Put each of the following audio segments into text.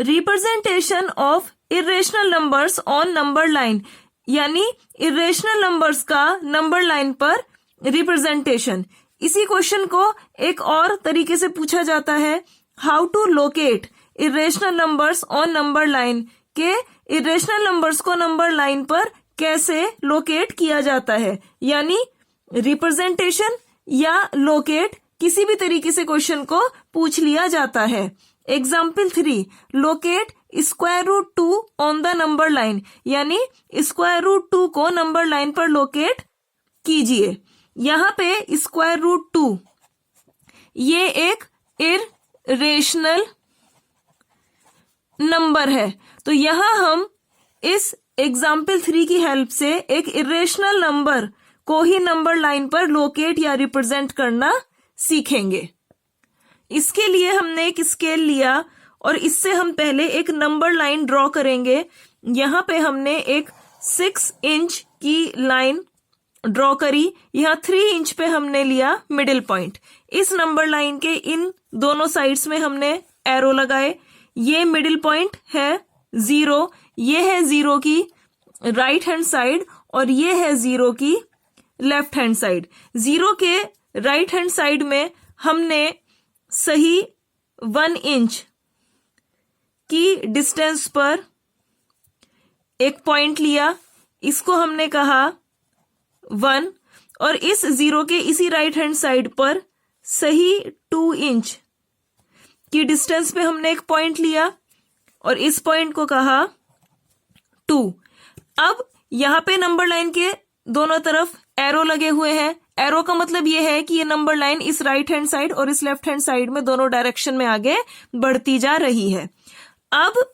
Representation of irrational numbers on number line, यानी irrational numbers का number line पर representation. इसी क्वेश्चन को एक और तरीके से पूछा जाता है, how to locate irrational numbers on number line, के इरेशनल नंबर्स को नंबर लाइन पर कैसे लोकेट किया जाता है। यानी रिप्रेजेंटेशन या लोकेट किसी भी तरीके से क्वेश्चन को पूछ लिया जाता है। Example 3, locate square root 2 on the number line, यानी स्क्वायर रूट 2 को नंबर लाइन पर लोकेट कीजिए। यहाँ पे स्क्वायर रूट 2 ये एक इरेशनल नंबर है, तो यहाँ हम इस एग्जाम्पल 3 की हेल्प से एक इरेशनल नंबर को ही नंबर लाइन पर लोकेट या रिप्रेजेंट करना सीखेंगे। इसके लिए हमने एक स्केल लिया और इससे हम पहले एक नंबर लाइन ड्रॉ करेंगे। यहाँ पे हमने एक 6 इंच की लाइन ड्रॉ करी, यहाँ 3 इंच पे हमने लिया मिडिल पॉइंट। इस नंबर लाइन के इन दोनों साइड्स में हमने एरो लगाए। ये मिडिल पॉइंट है 0, ये है 0 की राइट हैंड साइड और ये है 0 की लेफ्ट हैंड साइड। 0 के राइट हैंड साइड में हमने सही 1 इंच की डिस्टेंस पर एक पॉइंट लिया, इसको हमने कहा 1, और इस 0 के इसी राइट हैंड साइड पर सही 2 इंच की डिस्टेंस पे हमने एक पॉइंट लिया और इस पॉइंट को कहा 2। अब यहाँ पे नंबर लाइन के दोनों तरफ एरो लगे हुए हैं। एरो का मतलब ये है कि ये नंबर लाइन इस राइट हैंड साइड और इस लेफ्ट हैंड साइड में दोनों डायरेक्शन में आगे बढ़ती जा रही है। अब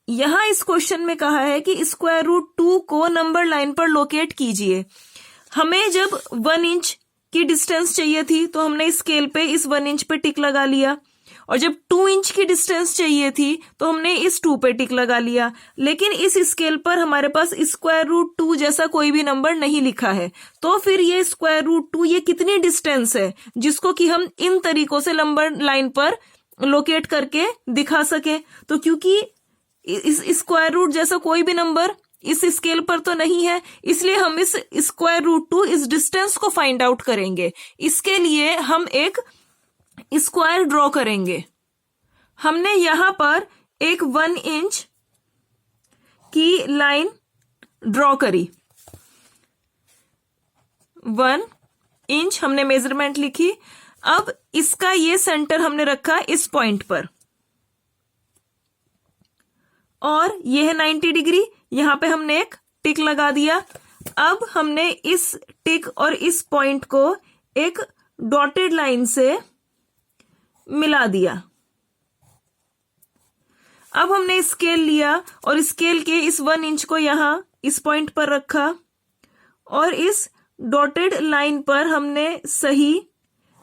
यहां इस क्वेश्चन में कहा है कि स्क्वायर रूट 2 को नंबर लाइन पर लोकेट कीजिए। हमें जब 1 इंच की डिस्टेंस चाहिए थी तो हमने स्केल पे इस 1 इंच पे टिक लगा लिया, और जब 2 इंच की डिस्टेंस चाहिए थी तो हमने इस 2 पे टिक लगा लिया। लेकिन इस स्केल पर हमारे पास स्क्वायर रूट 2 जैसा कोई भी नंबर नहीं लिखा है, तो फिर ये स्क्वायर रूट 2 ये कितनी डिस्टेंस है जिसको कि हम इन तरीकों से नंबर लाइन पर लोकेट करके दिखा सके। तो क्योंकि इस स्क्वायर रूट जैसा कोई भी नंबर इस स्केल पर तो नहीं है, इसलिए हम इस स्क्वायर रूट 2 इस डिस्टेंस को फाइंड आउट करेंगे। इसके लिए हम एक स्क्वायर ड्रॉ करेंगे। हमने यहां पर एक 1 इंच की लाइन ड्रॉ करी। 1 इंच हमने मेजरमेंट लिखी। अब इसका ये सेंटर हमने रखा इस पॉइंट पर, और ये है 90 डिग्री। यहां पे हमने एक टिक लगा दिया। अब हमने इस टिक और इस पॉइंट को एक डॉटेड लाइन से मिला दिया। अब हमने स्केल लिया और स्केल के इस 1 इंच को यहां इस पॉइंट पर रखा और इस डॉटेड लाइन पर हमने सही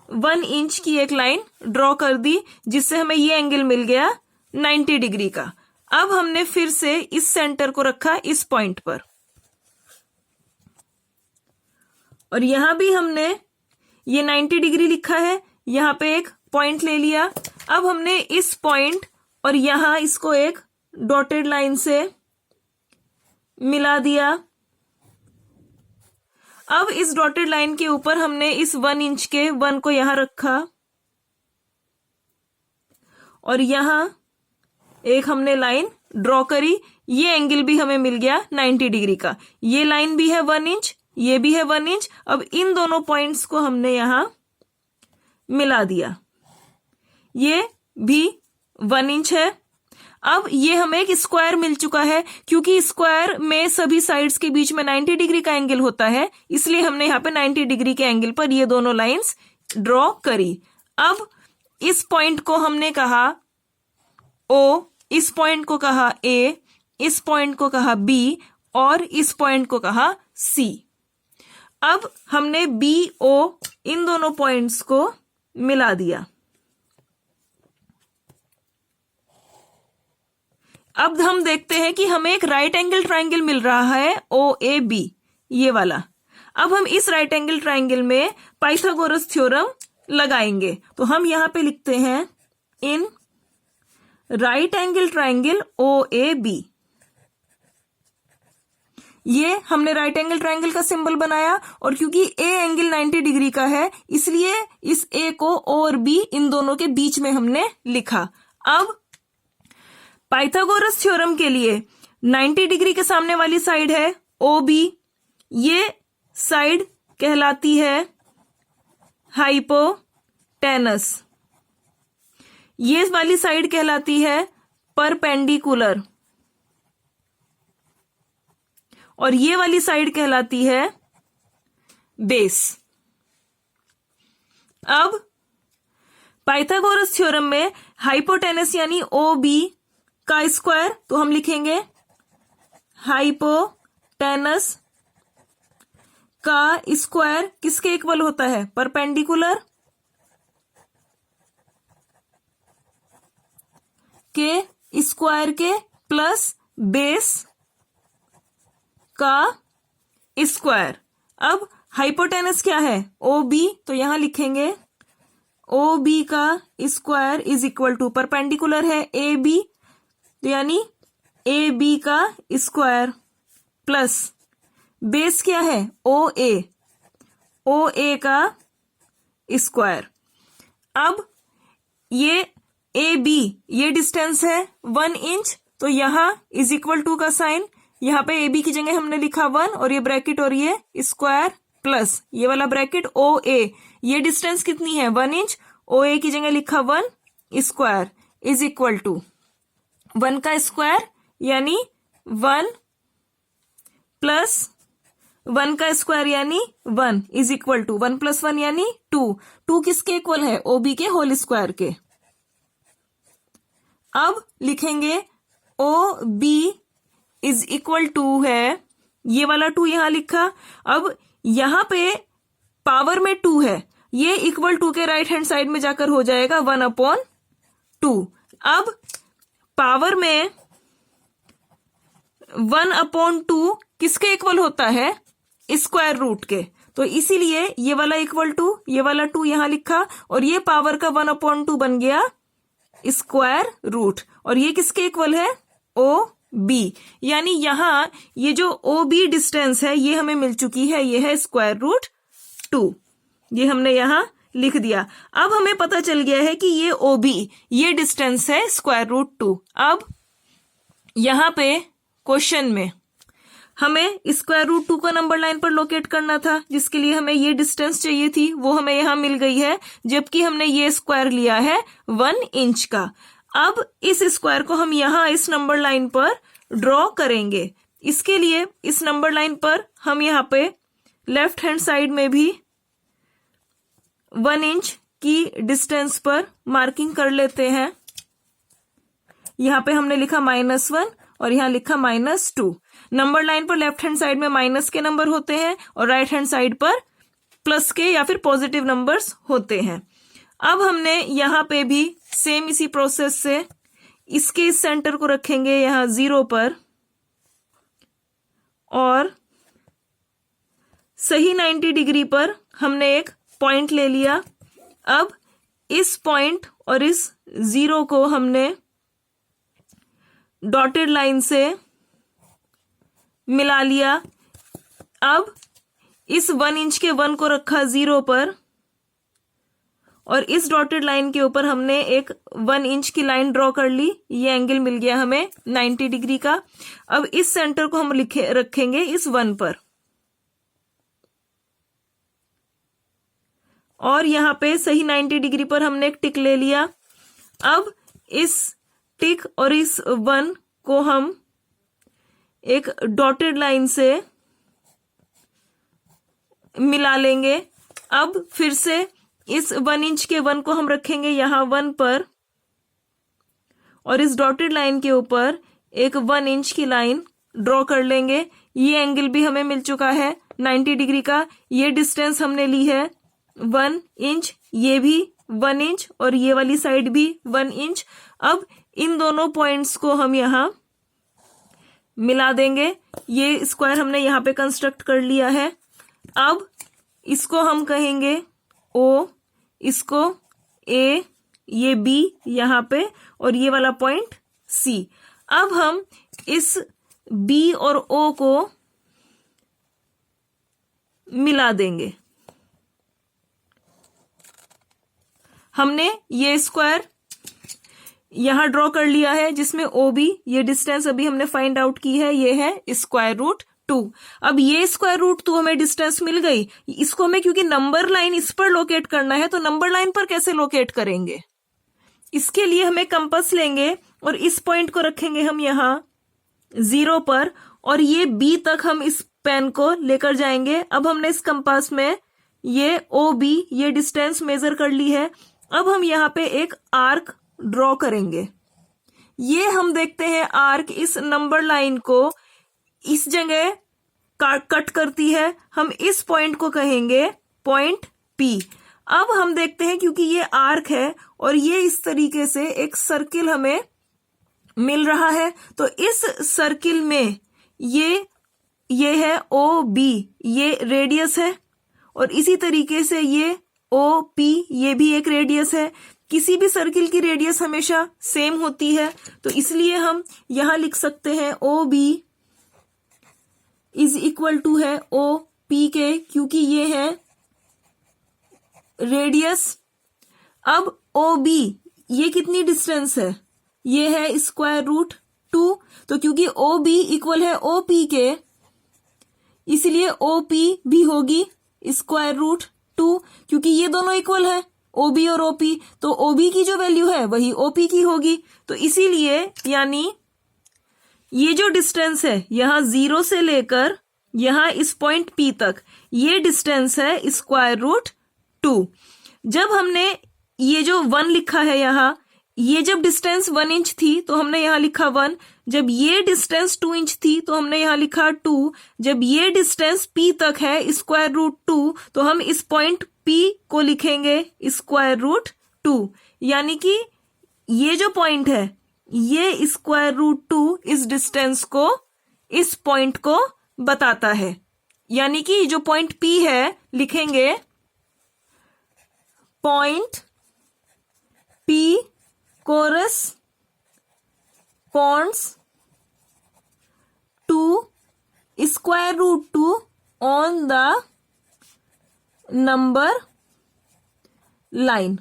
1 इंच की एक लाइन ड्रॉ कर दी, जिससे हमें ये एंगल मिल गया 90 डिग्री का। अब हमने फिर से इस सेंटर को रखा इस पॉइंट पर, और यहां भी हमने ये 90 डिग्री लिखा है। यहां पे एक पॉइंट ले लिया। अब हमने इस पॉइंट और यहां इसको एक डॉटेड लाइन से मिला दिया। अब इस डॉटेड लाइन के ऊपर हमने इस 1 इंच के 1 को यहां रखा और यहां एक हमने लाइन ड्रॉ करी। ये एंगल भी हमें मिल गया 90 डिग्री का। ये लाइन भी है 1 इंच, ये भी है 1 इंच। अब इन दोनों पॉइंट्स को हमने यहां मिला दिया। ये भी 1 इंच है। अब ये हमें एक स्क्वायर मिल चुका है। क्योंकि स्क्वायर में सभी साइड्स के बीच में 90 डिग्री का एंगल होता है, इसलिए हमने यहाँ पे 90 डिग्री के एंगल पर ये दोनों लाइंस ड्रॉ करी। अब इस पॉइंट को हमने कहा O, इस पॉइंट को कहा A, इस पॉइंट को कहा B और इस पॉइंट को कहा C। अब हमने B, O इन दोनों पॉइंट्स को मिला दिया। अब हम देखते हैं कि हमें एक राइट एंगल ट्राइंगल मिल रहा है OAB, ये वाला। अब हम इस राइट एंगल ट्राइंगल में पाइथागोरस थ्योरम लगाएंगे। तो हम यहां पे लिखते हैं in right angle triangle OAB। ये हमने राइट एंगल ट्राइंगल का सिंबल बनाया और क्योंकि ए एंगल 90 डिग्री का है इसलिए इस ए को O और B इन दोनों के बीच में हमने लिखा। अब पाइथागोरस थ्योरम के लिए 90 डिग्री के सामने वाली साइड है OB, ये साइड कहलाती है हाइपोटेनस, ये वाली साइड कहलाती है परपेंडिकुलर और ये वाली साइड कहलाती है बेस। अब पाइथागोरस थ्योरम में हाइपोटेनस यानी OB का स्क्वायर तो हम लिखेंगे हाइपोटेनस का स्क्वायर किसके इक्वल होता है? परपेंडिकुलर के स्क्वायर के प्लस बेस का स्क्वायर। अब हाइपोटेनस क्या है? OB, तो यहां लिखेंगे OB का square is equal to perpendicular है AB, तो यानी AB का स्क्वायर प्लस बेस क्या है? OA का स्क्वायर। अब ये AB ये डिस्टेंस है 1 इंच, तो यहां इज इक्वल टू का साइन, यहां पे AB की जगह हमने लिखा 1 और ये ब्रैकेट और ये स्क्वायर प्लस ये वाला ब्रैकेट OA, ये डिस्टेंस कितनी है? 1 इंच, OA की जगह लिखा 1 स्क्वायर इज इक्वल टू 1 का स्क्वायर यानी 1 प्लस 1 का स्क्वायर यानी 1 इज इक्वल टू 1 प्लस 1 यानी 2 किसके इक्वल है? OB के होल स्क्वायर के। अब लिखेंगे OB इज इक्वल टू है, ये वाला 2 यहां लिखा। अब यहां पे पावर में 2 है, ये इक्वल टू के राइट हैंड साइड में जाकर हो जाएगा 1/2। अब पावर में 1/2 किसके इक्वल होता है? स्क्वायर रूट के, तो इसीलिए ये वाला इक्वल टू ये वाला 2 यहां लिखा और ये पावर का 1/2 बन गया स्क्वायर रूट और ये किसके इक्वल है? OB, यानी यहां ये जो OB डिस्टेंस है ये हमें मिल चुकी है, ये है स्क्वायर रूट 2, ये हमने यहां लिख दिया। अब हमें पता चल गया है कि ये OB ये डिस्टेंस है स्क्वायर रूट 2। अब यहां पे क्वेश्चन में हमें स्क्वायर रूट 2 का नंबर लाइन पर लोकेट करना था, जिसके लिए हमें ये डिस्टेंस चाहिए थी, वो हमें यहां मिल गई है, जबकि हमने ये स्क्वायर लिया है 1 इंच का। अब इस स्क्वायर को हम यहां इस नंबर लाइन पर ड्रॉ करेंगे। इसके लिए इस नंबर लाइन पर हम यहां पे लेफ्ट हैंड साइड में भी 1 इंच की डिस्टेंस पर मार्किंग कर लेते हैं। यहां पे हमने लिखा -1 और यहां लिखा -2। नंबर लाइन पर लेफ्ट हैंड साइड में माइनस के नंबर होते हैं और राइट हैंड साइड पर प्लस के या फिर पॉजिटिव नंबर्स होते हैं। अब हमने यहां पे भी सेम इसी प्रोसेस से इसके इस सेंटर को रखेंगे यहां 0 पर और सही 90 डिग्री पर हमने एक पॉइंट ले लिया। अब इस पॉइंट और इस 0 को हमने डॉटेड लाइन से मिला लिया। अब इस 1 इंच के 1 को रखा 0 पर और इस डॉटेड लाइन के ऊपर हमने एक 1 इंच की लाइन ड्रॉ कर ली, ये एंगल मिल गया हमें 90 डिग्री का। अब इस सेंटर को हम रखेंगे इस 1 पर और यहां पे सही 90 डिग्री पर हमने एक टिक ले लिया। अब इस टिक और इस 1 को हम एक डॉटेड लाइन से मिला लेंगे। अब फिर से इस 1 इंच के 1 को हम रखेंगे यहां 1 पर और इस डॉटेड लाइन के ऊपर एक 1 इंच की लाइन ड्रॉ कर लेंगे। ये एंगल भी हमें मिल चुका है 90 डिग्री का। ये डिस्टेंस हमने ली है 1 इंच, ये भी 1 इंच और ये वाली साइड भी 1 इंच। अब इन दोनों पॉइंट्स को हम यहां मिला देंगे। ये स्क्वायर हमने यहां पे कंस्ट्रक्ट कर लिया है। अब इसको हम कहेंगे O, इसको A, ये B यहाँ पे और ये वाला पॉइंट C। अब हम इस B और O को मिला देंगे। हमने ये स्क्वायर यहां ड्रॉ कर लिया है जिसमें OB, ये डिस्टेंस अभी हमने फाइंड आउट की है, ये है स्क्वायर रूट 2। अब ये स्क्वायर रूट 2 हमें डिस्टेंस मिल गई, इसको हमें क्योंकि नंबर लाइन इस पर लोकेट करना है तो नंबर लाइन पर कैसे लोकेट करेंगे? इसके लिए हमें कंपास लेंगे और इस पॉइंट को रखेंगे हम यहां 0 पर और ये B तक हम इस पेन को लेकर जाएंगे। अब हमने इस कंपास में ये OB ये डिस्टेंस मेजर कर ली है। अब हम यहाँ पे एक आर्क ड्रॉ करेंगे। ये हम देखते हैं आर्क इस नंबर लाइन को इस जगह कट करती है, हम इस पॉइंट को कहेंगे पॉइंट P। अब हम देखते हैं क्योंकि ये आर्क है और ये इस तरीके से एक सर्किल हमें मिल रहा है, तो इस सर्किल में ये है OB, ये रेडियस है और इसी तरीके से ये OP ये भी एक रेडियस है। किसी भी सर्किल की रेडियस हमेशा सेम होती है, तो इसलिए हम यहां लिख सकते हैं OB इज इक्वल टू है OP के, क्योंकि ये है रेडियस। अब OB ये कितनी डिस्टेंस है? ये है स्क्वायर रूट 2, तो क्योंकि OB इक्वल है OP के इसलिए OP भी होगी स्क्वायर रूट 2, क्योंकि ये दोनों इक्वल है OB और OP, तो OB की जो वैल्यू है वही OP की होगी। तो इसीलिए यानी ये जो डिस्टेंस है यहां 0 से लेकर यहां इस पॉइंट P तक ये डिस्टेंस है स्क्वायर रूट 2। जब हमने ये जो 1 लिखा है यहां, ये जब डिस्टेंस 1 इंच थी तो हमने यहां लिखा 1, जब ये डिस्टेंस 2 इंच थी तो हमने यहां लिखा 2, जब ये डिस्टेंस P तक है स्क्वायर रूट 2 तो हम इस पॉइंट P को लिखेंगे स्क्वायर रूट 2। यानी कि ये जो पॉइंट है ये स्क्वायर रूट 2 इस डिस्टेंस को इस पॉइंट को बताता है। यानी कि जो पॉइंट P है लिखेंगे point P corresponds to square root 2 on the number line।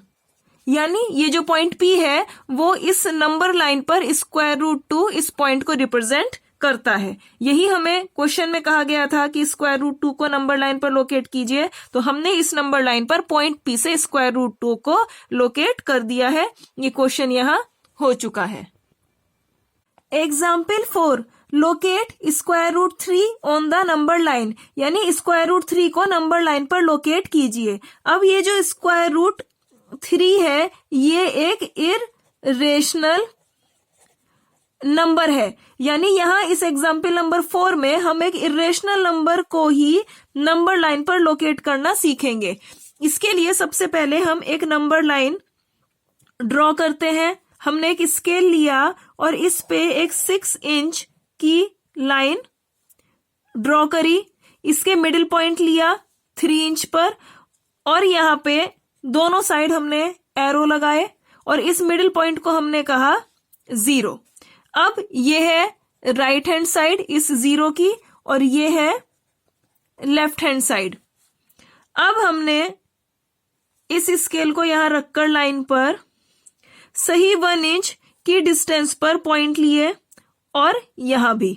यानी ये जो पॉइंट P है वो इस नंबर लाइन पर स्क्वायर रूट 2 इस पॉइंट को रिप्रेजेंट करता है। यही हमें क्वेश्चन में कहा गया था कि स्क्वायर रूट 2 को नंबर लाइन पर लोकेट कीजिए, तो हमने इस नंबर लाइन पर पॉइंट P से स्क्वायर रूट 2 को लोकेट कर दिया है। ये क्वेश्चन यहां हो चुका है। Example 4, locate square root 3 on the number line. यानी स्क्वायर रूट 3 को नंबर लाइन पर लोकेट कीजिए। अब ये जो स्क्वायर रूट 3 है ये एक इररेशनल नंबर है। यानी यहां इस एग्जाम्पल नंबर 4 में हम एक इररेशनल नंबर को ही नंबर लाइन पर लोकेट करना सीखेंगे। इसके लिए सबसे पहले हम एक नंबर लाइन ड्रॉ करते हैं। हमने एक स्केल लिया और इस पे एक 6 इंच की लाइन ड्रॉ करी। इसके मिडिल पॉइंट लिया 3 इंच पर और यहां पे दोनों साइड हमने एरो लगाए और इस मिडिल पॉइंट को हमने कहा 0। अब ये है राइट हैंड साइड इस 0 की और ये है लेफ्ट हैंड साइड। अब हमने इस स्केल को यहां रखकर लाइन पर सही 1 इंच की डिस्टेंस पर पॉइंट लिए और यहां भी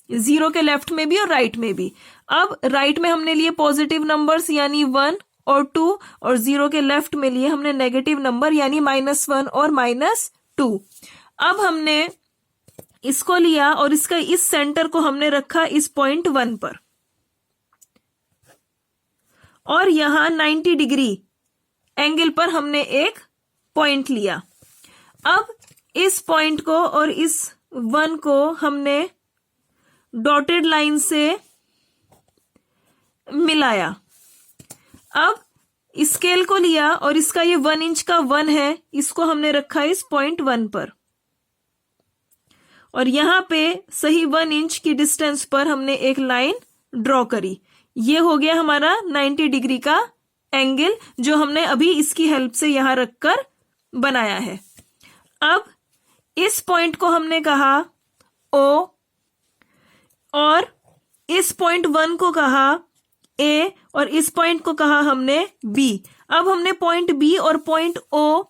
0 के लेफ्ट में भी और राइट में भी। अब राइट में हमने लिए पॉजिटिव नंबर्स यानी 1 और 2 और 0 के लेफ्ट में लिए हमने नेगेटिव नंबर यानी -1 और -2। अब हमने इसको लिया और इसका इस सेंटर को हमने रखा इस पॉइंट 1 पर और यहां 90 डिग्री एंगल पर हमने एक पॉइंट लिया। अब इस पॉइंट को और इस 1 को हमने डॉटेड लाइन से मिलाया। अब स्केल को लिया और इसका ये 1 इंच का 1 है, इसको हमने रखा इस पॉइंट 1 पर और यहां पे सही 1 इंच की डिस्टेंस पर हमने एक लाइन ड्रॉ करी। ये हो गया हमारा 90 डिग्री का एंगल जो हमने अभी इसकी हेल्प से यहां रखकर बनाया है। अब इस पॉइंट को हमने कहा O और इस पॉइंट 1 को कहा A और इस पॉइंट को कहा हमने B। अब हमने पॉइंट B और पॉइंट O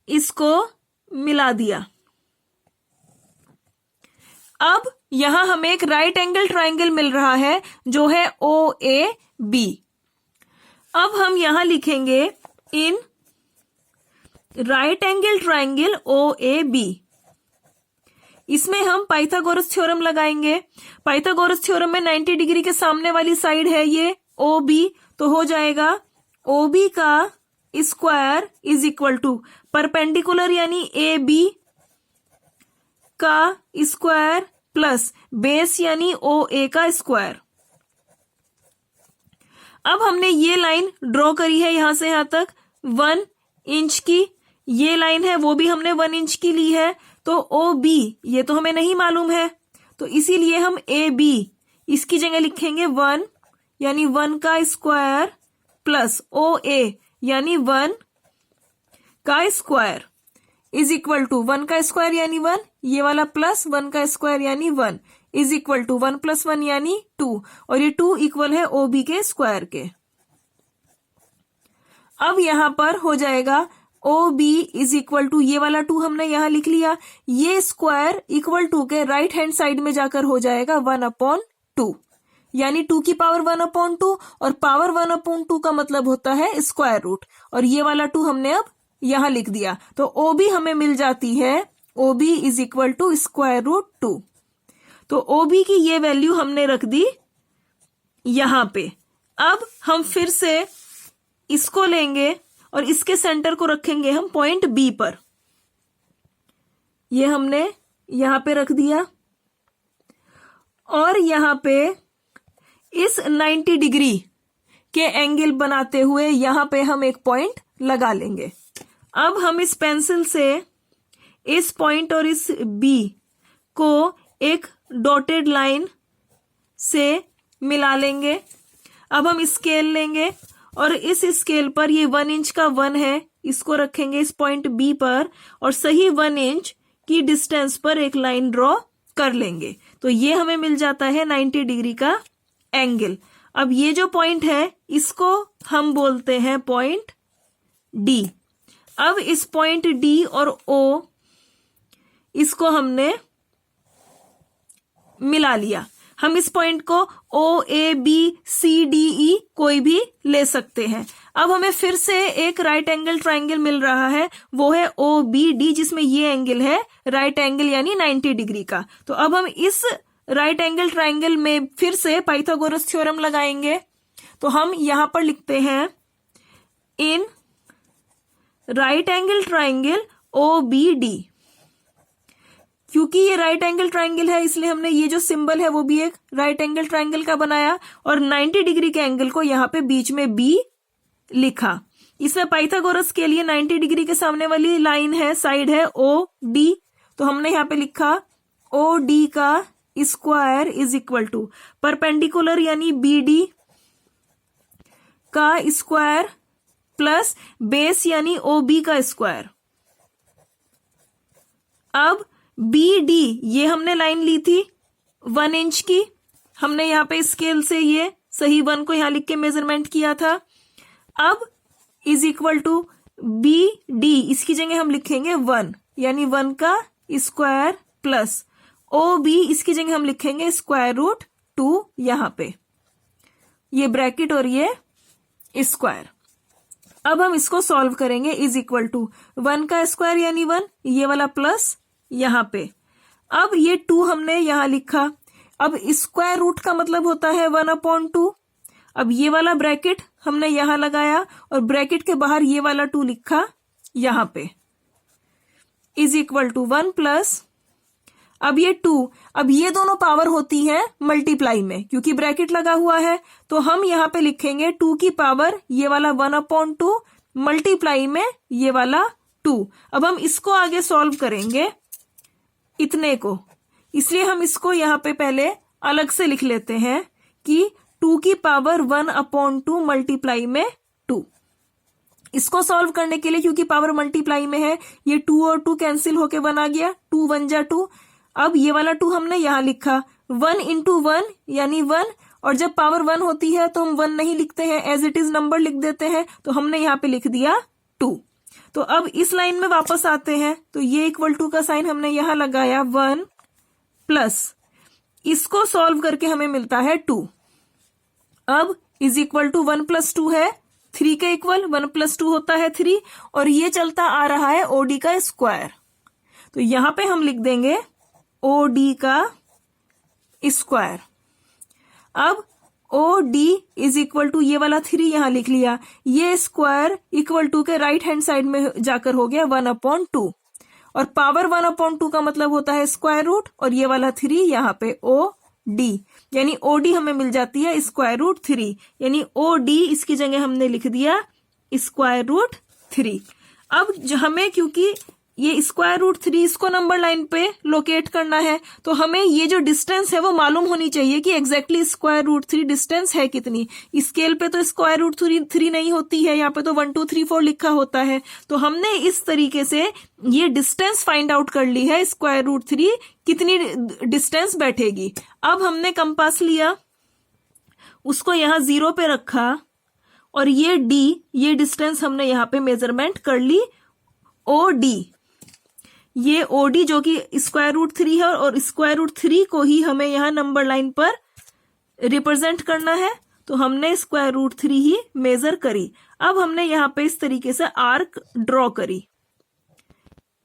इसको मिला दिया। अब यहां हमें एक राइट एंगल ट्राइंगल मिल रहा है जो है OAB। अब हम यहां लिखेंगे in right angle triangle OAB। इसमें हम पाइथागोरस थ्योरम लगाएंगे। पाइथागोरस थ्योरम में 90 डिग्री के सामने वाली साइड है ये OB, तो हो जाएगा OB का square is equal to perpendicular यानी AB का स्क्वायर प्लस बेस यानी OA का स्क्वायर। अब हमने ये लाइन ड्रॉ करी है यहां से यहां तक 1 इंच की, ये लाइन है वो भी हमने 1 इंच की ली है। तो OB ये तो हमें नहीं मालूम है, तो इसीलिए हम AB इसकी जगह लिखेंगे 1 यानी 1 का स्क्वायर प्लस OA यानी 1 का स्क्वायर इज इक्वल टू 1 का स्क्वायर यानी 1, ये वाला प्लस 1 का स्क्वायर यानी 1 इज इक्वल टू 1 + 1 यानी 2 और ये 2 इक्वल है OB के स्क्वायर के। अब यहां पर हो जाएगा OB इज इक्वल टू ये वाला 2 हमने यहां लिख लिया, ये स्क्वायर इक्वल टू के राइट हैंड साइड में जाकर हो जाएगा 1/2 यानी 2 की पावर 1/2 और पावर 1/2 का मतलब होता है स्क्वायर रूट, और ये वाला 2 हमने अब यहां लिख दिया। तो OB हमें मिल जाती है OB इज इक्वल टू √2। तो OB की ये वैल्यू हमने रख दी यहां पे। अब हम फिर से इसको लेंगे और इसके सेंटर को रखेंगे हम पॉइंट B पर। ये हमने यहां पे रख दिया और यहां पे इस 90 डिग्री के एंगल बनाते हुए यहां पे हम एक पॉइंट लगा लेंगे। अब हम इस पेंसिल से इस पॉइंट और इस B को एक डॉटेड लाइन से मिला लेंगे। अब हम स्केल लेंगे और इस स्केल पर ये 1 इंच का 1 है, इसको रखेंगे इस पॉइंट B पर और सही 1 इंच की डिस्टेंस पर एक लाइन ड्रॉ कर लेंगे। तो ये हमें मिल जाता है 90 डिग्री का एंगल। अब ये जो पॉइंट है इसको हम बोलते हैं पॉइंट D। अब इस पॉइंट D और O इसको हमने मिला लिया। हम इस पॉइंट को OABCDE कोई भी ले सकते हैं। अब हमें फिर से एक राइट एंगल ट्राइंगल मिल रहा है, वो है OBD, जिसमें ये एंगल है राइट एंगल यानी 90 डिग्री का। तो अब हम इस राइट एंगल ट्राइंगल में फिर से पाइथागोरस थ्योरम लगाएंगे। तो हम यहां पर लिखते हैं in right angle triangle OBD। क्योंकि ये राइट एंगल ट्राइंगल है इसलिए हमने ये जो सिंबल है वो भी एक राइट एंगल ट्राइंगल का बनाया और 90 डिग्री के एंगल को यहाँ पे बीच में B लिखा। इसमें पाइथागोरस के लिए 90 डिग्री के सामने वाली लाइन है, साइड है OD, तो हमने यहाँ पे लिखा OD का square is equal to perpendicular यानी BD का स्क्वायर प्लस बेस यानी OB का स्क्वायर। अब BD ये हमने लाइन ली थी 1 इंच की, हमने यहाँ पे स्केल से ये सही 1 को यहाँ लिख के मेजरमेंट किया था। अब इज इक्वल टू BD इसकी जगह हम लिखेंगे 1 यानी 1 का स्क्वायर प्लस OB इसकी जगह हम लिखेंगे √2 यहाँ पे, ये ब्रैकेट और ये स्क्वायर। अब हम इसको सॉल्व करेंगे। इज इक्वल टू 1 का स्क्वायर यानी 1, ये वाला प्लस यहां पे। अब ये 2 हमने यहां लिखा। अब स्क्वायर रूट का मतलब होता है 1/2। अब ये वाला ब्रैकेट हमने यहां लगाया और ब्रैकेट के बाहर ये वाला 2 लिखा यहां पे इज इक्वल टू 1 प्लस अब ये 2, अब ये दोनों पावर होती है मल्टीप्लाई में क्योंकि ब्रैकेट लगा हुआ है, तो हम यहां पे लिखेंगे 2 की पावर ये वाला 1/2 मल्टीप्लाई में ये वाला 2। अब हम इसको आगे सॉल्व करेंगे इतने को, इसलिए हम इसको यहां पे पहले अलग से लिख लेते हैं कि 2 की पावर 1/2 मल्टीप्लाई में 2। इसको सॉल्व करने के लिए, क्योंकि पावर मल्टीप्लाई में है, ये 2 और 2 कैंसिल होके 1 आ गया, 2 1 जा 2। अब ये वाला 2 हमने यहाँ लिखा, 1 इंटू 1 यानी 1, और जब पावर 1 होती है तो हम 1 नहीं लिखते हैं, एज इट इज नंबर लिख देते हैं, तो हमने यहाँ पे लिख दिया 2। तो अब इस लाइन में वापस आते हैं, तो ये इक्वल टू का साइन हमने यहाँ लगाया, 1 प्लस इसको सॉल्व करके हमें मिलता है 2। अब इज इक्वल टू 1 प्लस 2 है 3 के इक्वल, 1 प्लस 2 होता है 3, और ये चलता आ रहा है ओडी का स्क्वायर। तो यहां पे हम लिख देंगे ओडी का स्क्वायर। अब ओडी इज इक्वल टू, ये वाला 3 यहां लिख लिया, ये स्क्वायर इक्वल टू के राइट हैंड साइड में जाकर हो गया 1/2, और पावर 1/2 का मतलब होता है स्क्वायर रूट, और ये वाला 3 यहाँ पे ओ डी, यानी ओडी हमें मिल जाती है स्क्वायर रूट 3, यानी ओडी इसकी जगह हमने लिख दिया स्क्वायर रूट 3। अब हमें, क्योंकि ये स्क्वायर रूट 3 इसको नंबर लाइन पे लोकेट करना है, तो हमें ये जो डिस्टेंस है वो मालूम होनी चाहिए कि एग्जैक्टली स्क्वायर रूट 3 डिस्टेंस है कितनी। स्केल पे तो स्क्वायर रूट 3 नहीं होती है, यहाँ पे तो 1 2 3 4 लिखा होता है। तो हमने इस तरीके से ये डिस्टेंस फाइंड आउट कर ली है, स्क्वायर रूट 3 कितनी डिस्टेंस बैठेगी। अब हमने कंपास लिया, उसको यहाँ 0 पे रखा, और ये डी, ये डिस्टेंस हमने यहाँ पे मेजरमेंट कर ली, ओ डी, ये ओडी जो कि स्क्वायर रूट 3 है, और स्क्वायर रूट 3 को ही हमें यहाँ नंबर लाइन पर रिप्रेजेंट करना है, तो हमने स्क्वायर रूट 3 ही मेजर करी। अब हमने यहाँ पे इस तरीके से आर्क ड्रॉ करी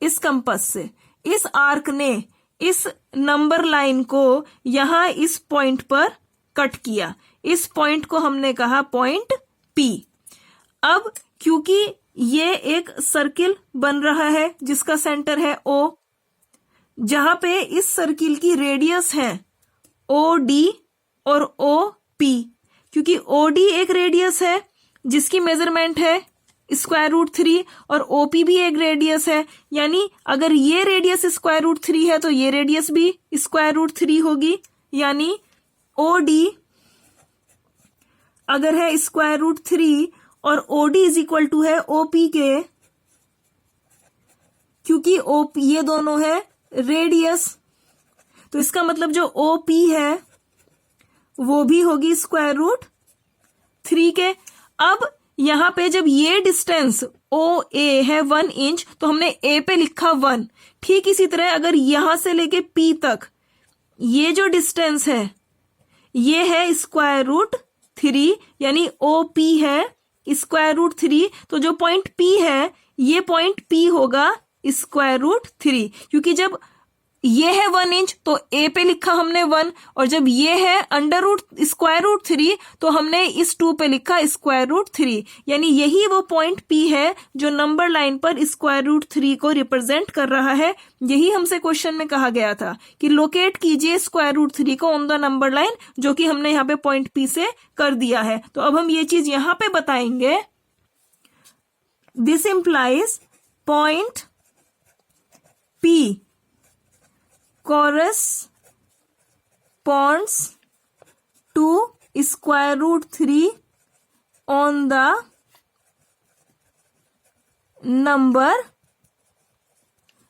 इस कंपास से। इस आर्क ने इस नंबर लाइन को यहाँ इस पॉइंट पर कट किया, इस पॉइंट को हमने कहा पॉइंट पी। अब क्योंकि ये एक सर्किल बन रहा है जिसका सेंटर है ओ, जहां पे इस सर्किल की रेडियस है ओ डी और ओ पी, क्योंकि ओ डी एक रेडियस है जिसकी मेजरमेंट है स्क्वायर रूट 3, और ओपी भी एक रेडियस है, यानी अगर ये रेडियस स्क्वायर रूट 3 है तो ये रेडियस भी स्क्वायर रूट 3 होगी, यानी ओ डी अगर है स्क्वायर रूट 3 और ओडी इज इक्वल टू है ओपी के, क्योंकि ओपी ये दोनों है रेडियस, तो इसका मतलब जो ओपी है वो भी होगी स्क्वायर रूट 3 के। अब यहां पे जब ये डिस्टेंस ओ ए है 1 इंच, तो हमने ए पे लिखा 1। ठीक इसी तरह अगर यहां से लेके पी तक ये जो डिस्टेंस है ये है स्क्वायर रूट 3, यानी ओ पी है स्क्वायर रूट 3, तो जो पॉइंट P है ये पॉइंट P होगा स्क्वायर रूट 3, क्योंकि जब ये है 1 इंच तो A पे लिखा हमने 1, और जब ये है अंडर रूट स्क्वायर रूट 3 तो हमने इस 2 पे लिखा स्क्वायर रूट 3, यानी यही वो पॉइंट P है जो नंबर लाइन पर स्क्वायर रूट 3 को रिप्रेजेंट कर रहा है। यही हमसे क्वेश्चन में कहा गया था कि लोकेट कीजिए स्क्वायर रूट 3 को ऑन द नंबर लाइन, जो कि हमने यहाँ पे पॉइंट P से कर दिया है। तो अब हम ये चीज यहाँ पे बताएंगे, this implies point P corresponds to square root 3 on the number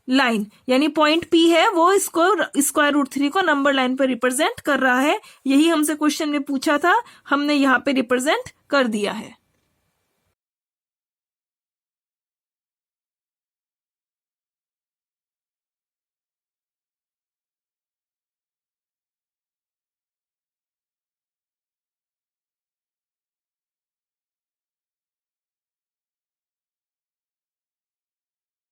line, यानी पॉइंट P है वो इसको स्क्वायर रूट 3 को नंबर लाइन पर रिप्रेजेंट कर रहा है। यही हमसे क्वेश्चन में पूछा था, हमने यहाँ पे रिप्रेजेंट कर दिया है।